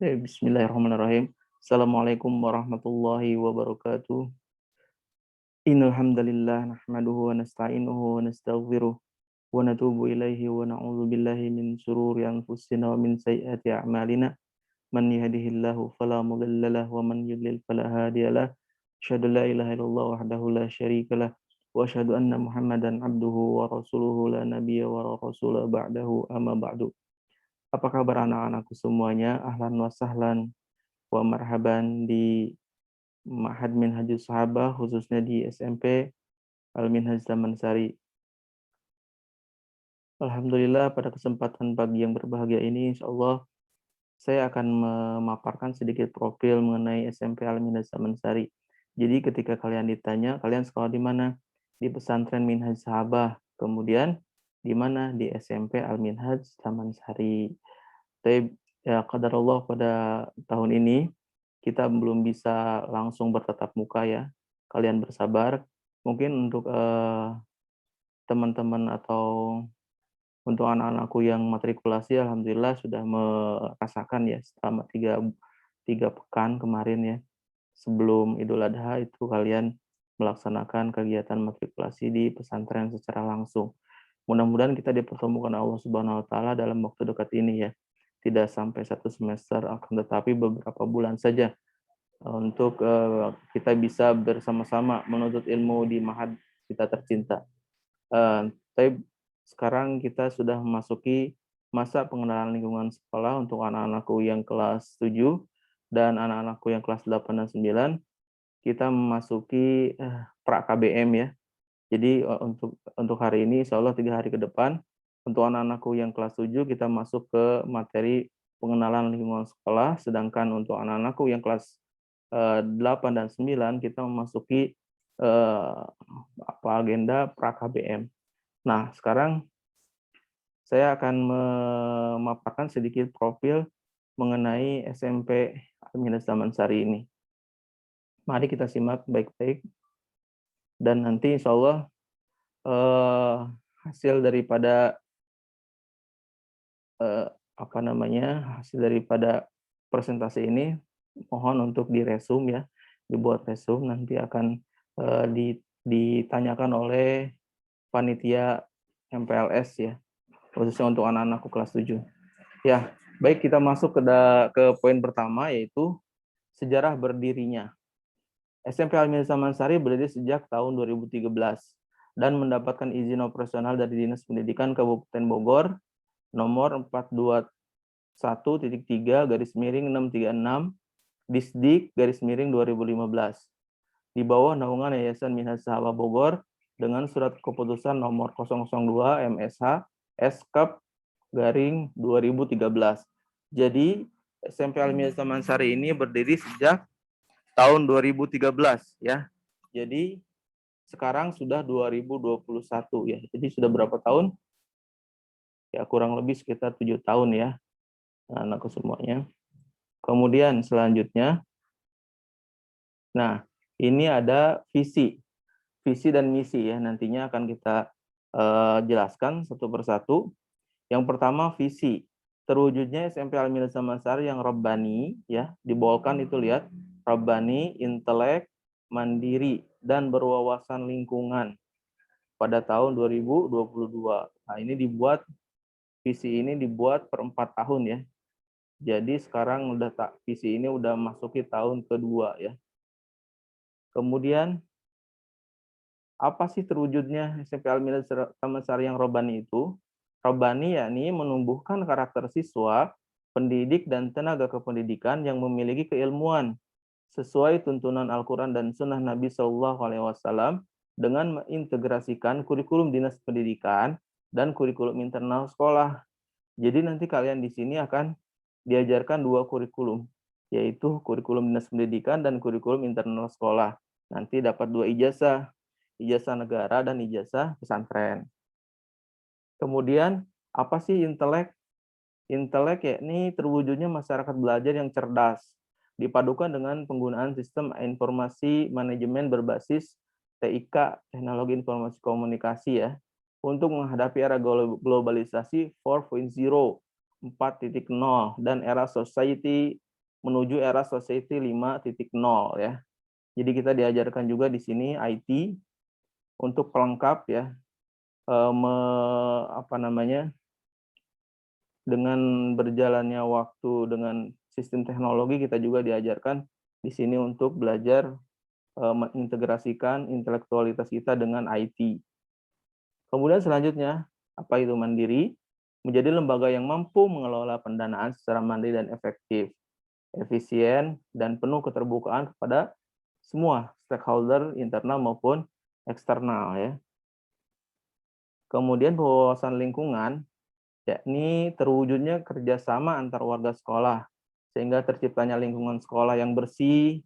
Bismillahirrahmanirrahim. Assalamualaikum warahmatullahi wabarakatuh. Innal hamdalillah nahmaduhu wa nasta'inuhu wa nastaghfiruh wa natubu ilaihi wa na'udzu billahi min shururi anfusina wa min sayyiati a'malina. Man yahdihillahu fala mudilla lahu wa man yudlil fala hadiyalah. Asyhadu la ilaha illallah wahdahu la syarikalah wa asyhadu anna Muhammadan abduhu wa rasuluhu la nabiyya wa rasula ba'dahu amma ba'du. Apa kabar anak-anakku semuanya? Ahlan wa sahlan wa marhaban di Ma'had Minhajus Sahabah, khususnya di SMP Al-Minhaj Taman Sari. Alhamdulillah pada kesempatan pagi yang berbahagia ini, insya Allah saya akan memaparkan sedikit profil mengenai SMP Al-Minhaj Taman Sari. Jadi ketika kalian ditanya, kalian sekolah di mana? Di pesantren Minhaj Sahabah. Kemudian di mana? Di SMP Al-Minhaj Taman Sari. Tapi ya qadarullah pada tahun ini kita belum bisa langsung bertatap muka ya. Kalian bersabar. Mungkin untuk teman-teman atau untuk anak-anakku yang matrikulasi, alhamdulillah sudah merasakan ya selama tiga pekan kemarin ya. Sebelum Idul Adha itu kalian melaksanakan kegiatan matrikulasi di pesantren secara langsung. Mudah-mudahan kita dipertemukan Allah Subhanahu wa taala dalam waktu dekat ini ya. Tidak sampai 1 semester, akan tetapi beberapa bulan saja untuk kita bisa bersama-sama menuntut ilmu di Ma'had kita tercinta. Tapi sekarang kita sudah memasuki masa pengenalan lingkungan sekolah untuk anak-anakku yang kelas 7 dan anak-anakku yang kelas 8 dan 9. Kita memasuki pra KBM ya. Jadi untuk hari ini insya Allah 3 hari ke depan untuk anak-anakku yang kelas 7 kita masuk ke materi pengenalan lingkungan sekolah, sedangkan untuk anak-anakku yang kelas 8 dan 9 kita memasuki agenda pra KBM. Nah, sekarang saya akan memaparkan sedikit profil mengenai SMP Al-Minhaj Taman Sari ini. Mari kita simak baik-baik dan nanti insya Allah hasil daripada hasil daripada presentasi ini mohon untuk diresum ya, dibuat resum, nanti akan ditanyakan oleh panitia MPLS ya, khususnya untuk anak-anakku kelas 7. Ya, baik, kita masuk ke poin pertama, yaitu sejarah berdirinya. SMP Al-Minhaj Taman Sari berdiri sejak tahun 2013 dan mendapatkan izin operasional dari Dinas Pendidikan Kabupaten Bogor nomor 421.3/636 Disdik /2015 di bawah naungan Yayasan Minhaj Sahabah Bogor dengan surat keputusan nomor 002 MSH Skep /2013. Jadi SMP Al-Minhaj Taman Sari ini berdiri sejak tahun 2013 ya. Jadi sekarang sudah 2021 ya. Jadi sudah berapa tahun? Ya kurang lebih sekitar 7 tahun ya. Anak-anakku semuanya. Kemudian selanjutnya, nah ini ada visi dan misi ya, nantinya akan kita jelaskan satu persatu. Yang pertama visi, terwujudnya SMP Al-Minhaj Taman Sari yang Rabbani ya, dibawakan itu lihat, Rabbani, intelek, mandiri, dan berwawasan lingkungan pada tahun 2022. Nah ini visi ini dibuat per 4 tahun ya. Jadi sekarang visi ini udah masuki tahun kedua ya. Kemudian apa sih terwujudnya SMP Al-Minhaj Taman Sari yang Rabbani itu? Rabbani yakni menumbuhkan karakter siswa, pendidik dan tenaga kependidikan yang memiliki keilmuan sesuai tuntunan Al-Quran dan Sunnah Nabi Shallallahu Alaihi Wasallam dengan mengintegrasikan kurikulum dinas pendidikan dan kurikulum internal sekolah. Jadi nanti kalian di sini akan diajarkan 2 kurikulum, yaitu kurikulum dinas pendidikan dan kurikulum internal sekolah. Nanti dapat 2 ijazah, ijazah negara dan ijazah pesantren. Kemudian apa sih intelek? Intelek yakni terwujudnya masyarakat belajar yang cerdas, dipadukan dengan penggunaan sistem informasi manajemen berbasis TIK, teknologi informasi komunikasi ya, untuk menghadapi era globalisasi 4.0, 4.0 dan era society menuju era society 5.0 ya. Jadi kita diajarkan juga di sini IT untuk pelengkap ya, dengan berjalannya waktu dengan sistem teknologi kita juga diajarkan di sini untuk belajar mengintegrasikan intelektualitas kita dengan IT. Kemudian selanjutnya, apa itu mandiri? Menjadi lembaga yang mampu mengelola pendanaan secara mandiri dan efektif, efisien, dan penuh keterbukaan kepada semua stakeholder internal maupun eksternal ya. Kemudian wawasan lingkungan, yakni terwujudnya kerjasama antar warga sekolah, sehingga terciptanya lingkungan sekolah yang bersih,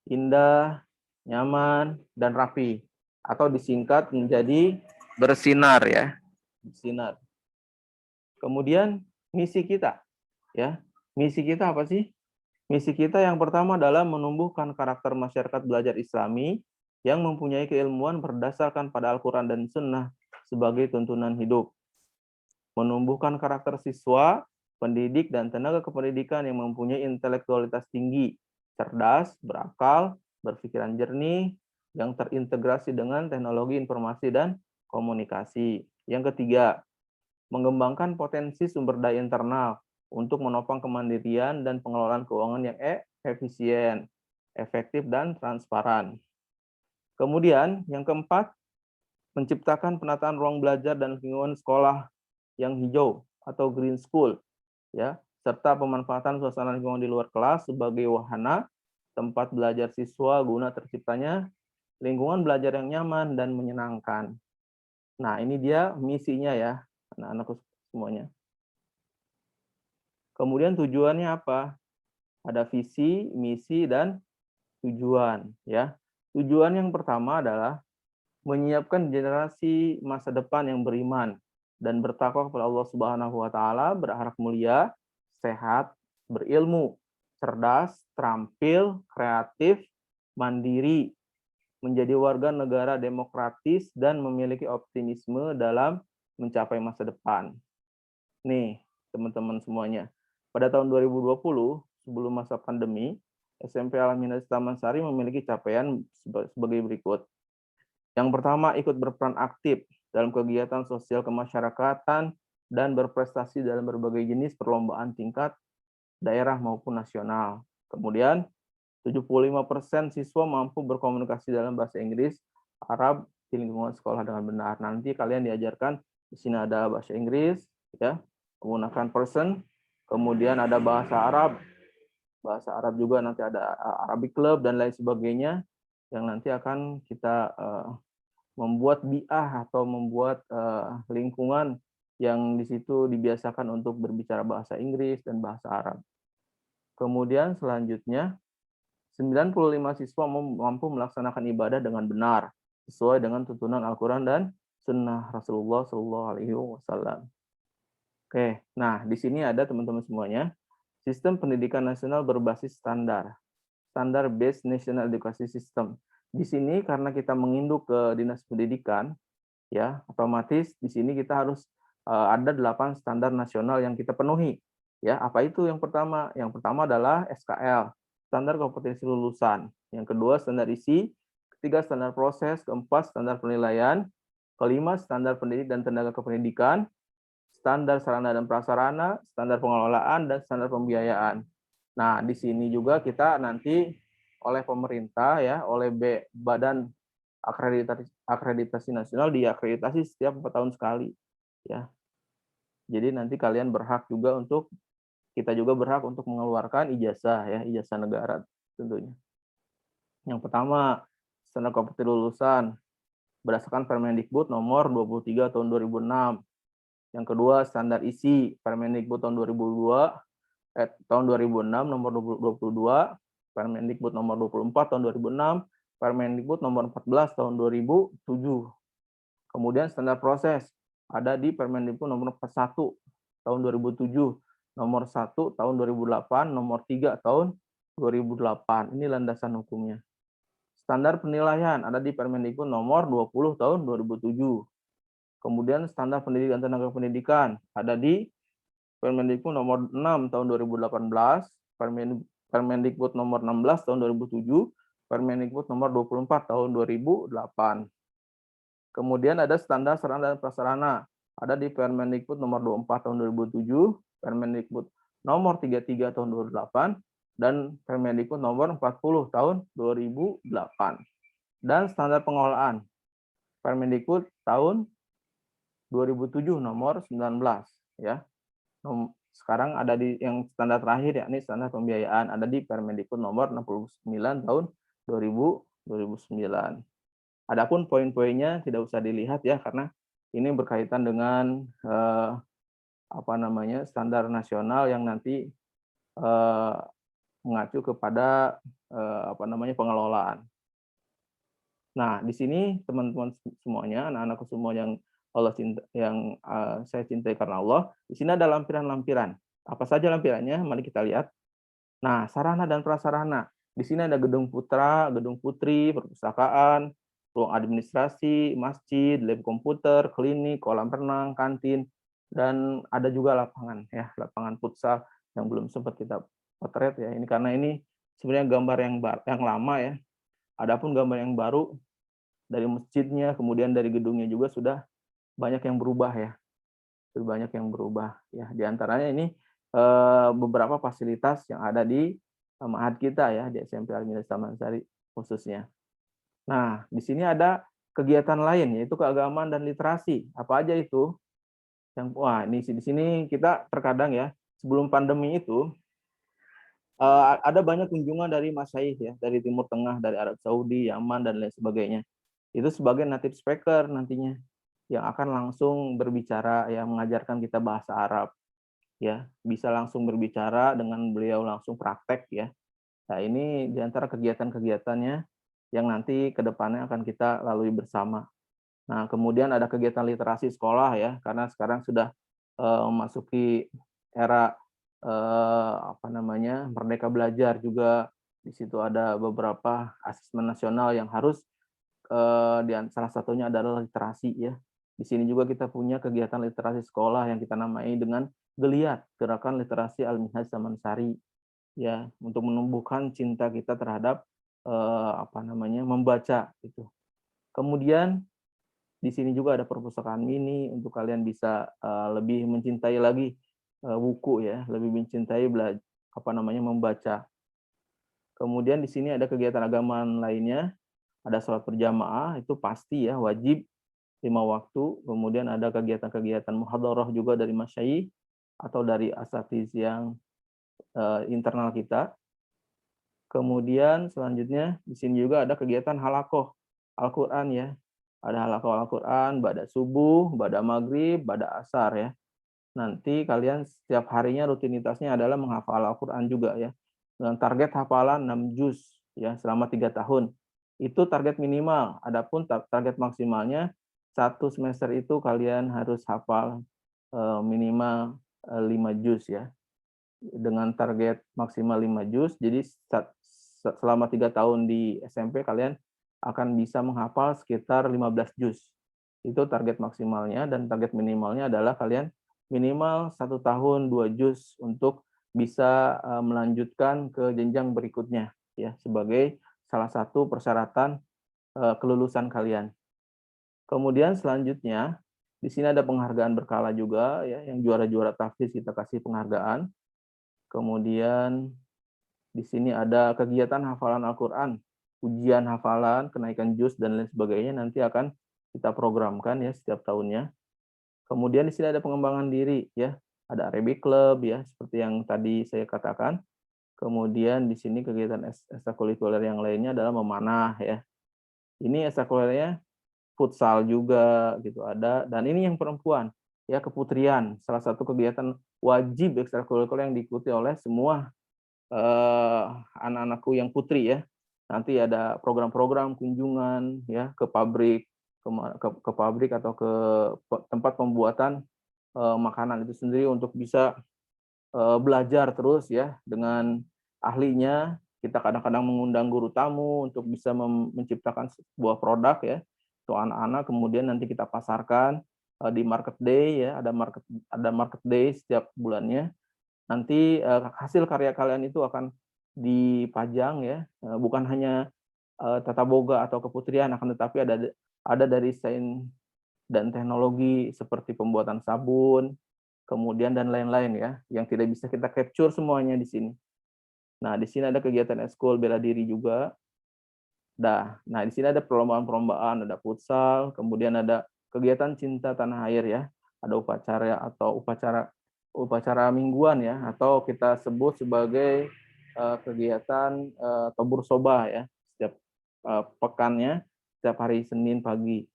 indah, nyaman, dan rapi, atau disingkat menjadi bersinar ya, bersinar. Kemudian misi kita, ya, misi kita apa sih? Misi kita yang pertama adalah menumbuhkan karakter masyarakat belajar Islami yang mempunyai keilmuan berdasarkan pada Al-Quran dan Sunnah sebagai tuntunan hidup. Menumbuhkan karakter siswa, pendidik, dan tenaga kependidikan yang mempunyai intelektualitas tinggi, cerdas, berakal, berpikiran jernih, yang terintegrasi dengan teknologi informasi dan komunikasi. Yang ketiga, mengembangkan potensi sumber daya internal untuk menopang kemandirian dan pengelolaan keuangan yang efisien, efektif, dan transparan. Kemudian, yang keempat, menciptakan penataan ruang belajar dan lingkungan sekolah yang hijau atau green school, ya, serta pemanfaatan suasana lingkungan di luar kelas sebagai wahana tempat belajar siswa guna terciptanya lingkungan belajar yang nyaman dan menyenangkan. Nah, ini dia misinya ya, anak-anakku semuanya. Kemudian tujuannya apa? Ada visi, misi, dan tujuan. Ya, tujuan yang pertama adalah menyiapkan generasi masa depan yang beriman dan bertakwa kepada Allah Subhanahu Wa Taala, berakhlak mulia, sehat, berilmu, cerdas, terampil, kreatif, mandiri, menjadi warga negara demokratis dan memiliki optimisme dalam mencapai masa depan. Nih, teman-teman semuanya. Pada tahun 2020, sebelum masa pandemi, SMP Al-Minhaj Taman Sari memiliki capaian sebagai berikut. Yang pertama, ikut berperan aktif dalam kegiatan sosial kemasyarakatan dan berprestasi dalam berbagai jenis perlombaan tingkat daerah maupun nasional. Kemudian, 75% siswa mampu berkomunikasi dalam bahasa Inggris, Arab di lingkungan sekolah dengan benar. Nanti kalian diajarkan di sini ada bahasa Inggris, ya, menggunakan person, kemudian ada bahasa Arab juga nanti ada Arabic Club dan lain sebagainya yang nanti akan kita membuat bi'ah atau membuat lingkungan yang di situ dibiasakan untuk berbicara bahasa Inggris dan bahasa Arab. Kemudian selanjutnya 95 siswa mampu melaksanakan ibadah dengan benar sesuai dengan tuntunan Al-Quran dan Sunnah Rasulullah SAW. Oke, nah di sini ada teman-teman semuanya sistem pendidikan nasional berbasis standar based national education system. Di sini karena kita menginduk ke dinas pendidikan, ya otomatis di sini kita harus ada 8 standar nasional yang kita penuhi. Ya, apa itu yang pertama? Yang pertama adalah SKL, standar kompetensi lulusan. Yang kedua standar isi, ketiga standar proses, keempat standar penilaian, kelima standar pendidik dan tenaga kependidikan, standar sarana dan prasarana, standar pengelolaan, dan standar pembiayaan. Nah, di sini juga kita nanti oleh pemerintah ya, oleh Badan Akreditasi Nasional diakreditasi setiap 4 tahun sekali ya. Jadi nanti kalian berhak juga untuk kita juga berhak untuk mengeluarkan ijazah ya, ijazah negara tentunya. Yang pertama, standar kompetensi lulusan berdasarkan Permendikbud nomor 23 tahun 2006. Yang kedua, standar isi Permendikbud tahun 2006 nomor 22, Permendikbud nomor 24 tahun 2006, Permendikbud nomor 14 tahun 2007. Kemudian standar proses ada di Permendikbud nomor 41 tahun 2007, nomor 1 tahun 2008, nomor 3 tahun 2008. Ini landasan hukumnya. Standar penilaian ada di Permendikbud nomor 20 tahun 2007. Kemudian standar pendidikan tenaga pendidikan ada di Permendikbud nomor 6 tahun 2018, Permendikbud nomor 16 tahun 2007, Permendikbud nomor 24 tahun 2008. Kemudian ada standar sarana dan prasarana. Ada di Permendikbud nomor 24 tahun 2007, Permendikbud nomor 33 tahun 2008, dan Permendikbud nomor 40 tahun 2008. Dan standar pengelolaan Permendikbud tahun 2007 nomor 19 ya. Sekarang ada di yang standar terakhir yakni standar pembiayaan, ada di Permendikbud nomor 69 tahun 2009. Adapun poin-poinnya tidak usah dilihat ya, karena ini berkaitan dengan standar nasional yang nanti mengacu kepada pengelolaan. Nah, di sini teman-teman semuanya, anak-anakku semua yang saya cintai karena Allah, di sini ada lampiran-lampiran. Apa saja lampirannya? Mari kita lihat. Nah, sarana dan prasarana. Di sini ada gedung putra, gedung putri, perpustakaan, ruang administrasi, masjid, lab komputer, klinik, kolam renang, kantin, dan ada juga lapangan ya, lapangan futsal yang belum sempat kita potret ya. Ini karena ini sebenarnya gambar yang lama ya. Adapun gambar yang baru dari masjidnya, kemudian dari gedungnya juga sudah banyak yang berubah ya. Banyak yang berubah ya. Di antaranya ini beberapa fasilitas yang ada di ma'had kita ya, di SMP Al-Minhaj Taman Sari khususnya. Nah, di sini ada kegiatan lain yaitu keagamaan dan literasi. Apa aja itu? Ini di sini kita terkadang ya, sebelum pandemi itu ada banyak kunjungan dari masyaikh ya, dari Timur Tengah, dari Arab Saudi, Yaman, dan lain sebagainya. Itu sebagai native speaker nantinya yang akan langsung berbicara ya, mengajarkan kita bahasa Arab ya, bisa langsung berbicara dengan beliau, langsung praktek ya. Nah, ini diantara kegiatan-kegiatannya yang nanti ke depannya akan kita lalui bersama. Nah, kemudian ada kegiatan literasi sekolah ya, karena sekarang sudah memasuki era Merdeka Belajar juga. Di situ ada beberapa asesmen nasional yang harus salah satunya adalah literasi ya. Di sini juga kita punya kegiatan literasi sekolah yang kita namai dengan Geliat, Gerakan Literasi Al-Minhaj Taman Sari ya, untuk menumbuhkan cinta kita terhadap membaca itu. Kemudian di sini juga ada perpustakaan mini untuk kalian bisa lebih mencintai lagi buku ya, lebih mencintai membaca. Kemudian di sini ada kegiatan agama lainnya, ada sholat berjamaah, itu pasti ya, wajib 5 waktu. Kemudian ada kegiatan-kegiatan muhadharah juga dari masyayikh atau dari asatiz yang internal kita. Kemudian selanjutnya di sini juga ada kegiatan halaqah Al-Quran ya. Ada halaqah Al-Quran, ba'da subuh, ba'da maghrib, ba'da asar ya. Nanti kalian setiap harinya rutinitasnya adalah menghafal Al-Quran juga ya. Dengan target hafalan 6 juz ya selama 3 tahun. Itu target minimal. Adapun target maksimalnya 1 semester itu kalian harus hafal minimal 5 juz ya. Dengan target maksimal 5 juz, jadi selama 3 tahun di SMP kalian akan bisa menghafal sekitar 15 juz. Itu target maksimalnya, dan target minimalnya adalah kalian minimal 1 tahun 2 juz untuk bisa melanjutkan ke jenjang berikutnya ya, sebagai salah satu persyaratan kelulusan kalian. Kemudian selanjutnya di sini ada penghargaan berkala juga ya, yang juara-juara tahfiz kita kasih penghargaan. Kemudian di sini ada kegiatan hafalan Al-Qur'an, ujian hafalan, kenaikan juz dan lain sebagainya nanti akan kita programkan ya setiap tahunnya. Kemudian di sini ada pengembangan diri ya, ada Arabic Club ya, seperti yang tadi saya katakan. Kemudian di sini kegiatan ekstrakurikuler yang lainnya adalah memanah ya. Ini ekstrakurikulernya futsal juga gitu ada, dan ini yang perempuan ya, keputrian, salah satu kegiatan wajib ekstrakurikuler yang diikuti oleh semua anak-anakku yang putri ya. Nanti ada program-program kunjungan ya ke pabrik, ke pabrik atau ke tempat pembuatan makanan itu sendiri untuk bisa belajar terus ya dengan ahlinya. Kita kadang-kadang mengundang guru tamu untuk bisa menciptakan sebuah produk ya untuk anak-anak, kemudian nanti kita pasarkan di market day ya, ada market day setiap bulannya. Nanti hasil karya kalian itu akan dipajang ya, bukan hanya tata boga atau keputrian, akan tetapi ada dari sains dan teknologi seperti pembuatan sabun, kemudian dan lain-lain ya, yang tidak bisa kita capture semuanya di sini. Nah, di sini ada kegiatan ekskul bela diri juga. Nah, di sini ada perlombaan-perlombaan, ada futsal, kemudian ada kegiatan cinta tanah air ya, ada upacara atau upacara mingguan ya, atau kita sebut sebagai kegiatan tobur soba ya, setiap pekannya, setiap hari Senin pagi.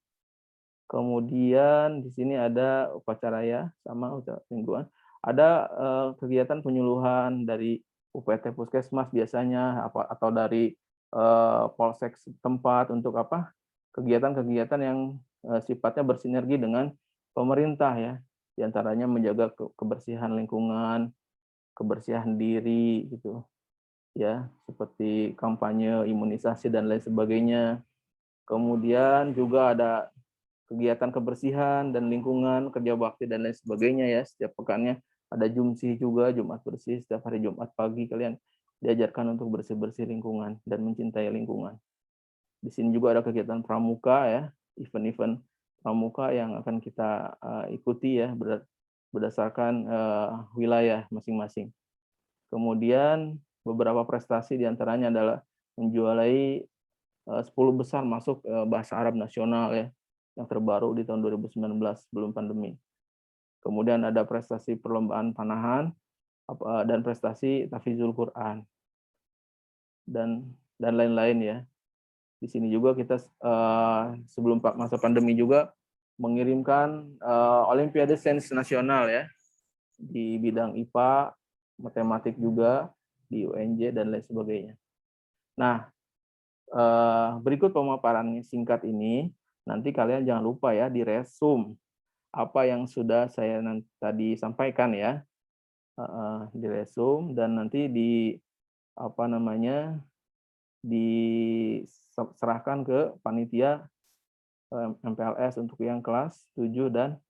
Kemudian di sini ada upacara ya, sama upacara mingguan. Ada kegiatan penyuluhan dari UPT Puskesmas biasanya atau dari polsek setempat untuk apa? Kegiatan-kegiatan yang sifatnya bersinergi dengan pemerintah ya. Di antaranya menjaga kebersihan lingkungan, kebersihan diri gitu ya, seperti kampanye imunisasi dan lain sebagainya. Kemudian juga ada kegiatan kebersihan dan lingkungan, kerja bakti dan lain sebagainya ya. Setiap pekannya ada Jumsih juga, Jumat bersih. Setiap hari Jumat pagi kalian diajarkan untuk bersih-bersih lingkungan dan mencintai lingkungan. Di sini juga ada kegiatan pramuka ya, event-event pramuka yang akan kita ikuti ya berdasarkan wilayah masing-masing. Kemudian beberapa prestasi diantaranya adalah menjualai 10 besar masuk bahasa Arab nasional ya, yang terbaru di tahun 2019 sebelum pandemi. Kemudian ada prestasi perlombaan panahan dan prestasi tahfizul Quran dan lain-lain ya. Di sini juga kita sebelum masa pandemi juga mengirimkan Olimpiade Sains Nasional ya di bidang IPA, matematik juga di UNJ dan lain sebagainya. Nah, berikut pemaparan singkat ini. Nanti kalian jangan lupa ya diresum apa yang sudah saya tadi sampaikan ya, diresum dan nanti diserahkan ke panitia MPLS untuk yang kelas 7 dan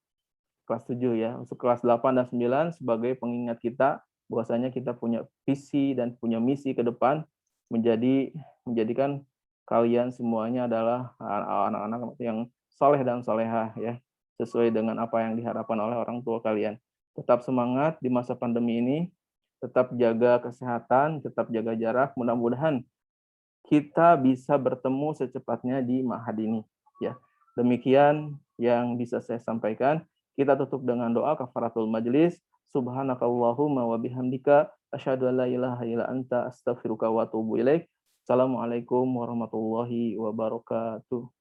kelas 7 ya. Untuk kelas 8 dan 9 sebagai pengingat kita bahwasanya kita punya visi dan punya misi ke depan menjadikan kalian semuanya adalah anak-anak yang soleh dan solehah ya, sesuai dengan apa yang diharapkan oleh orang tua kalian. Tetap semangat di masa pandemi ini, tetap jaga kesehatan, tetap jaga jarak. Mudah-mudahan kita bisa bertemu secepatnya di Ma'had ini. Ya, demikian yang bisa saya sampaikan. Kita tutup dengan doa kafaratul majlis. Subhanakallahumma wa bihamdika asyhadu an la ilaha illa anta astaghfiruka wa atubu ilaik. Assalamualaikum warahmatullahi wabarakatuh.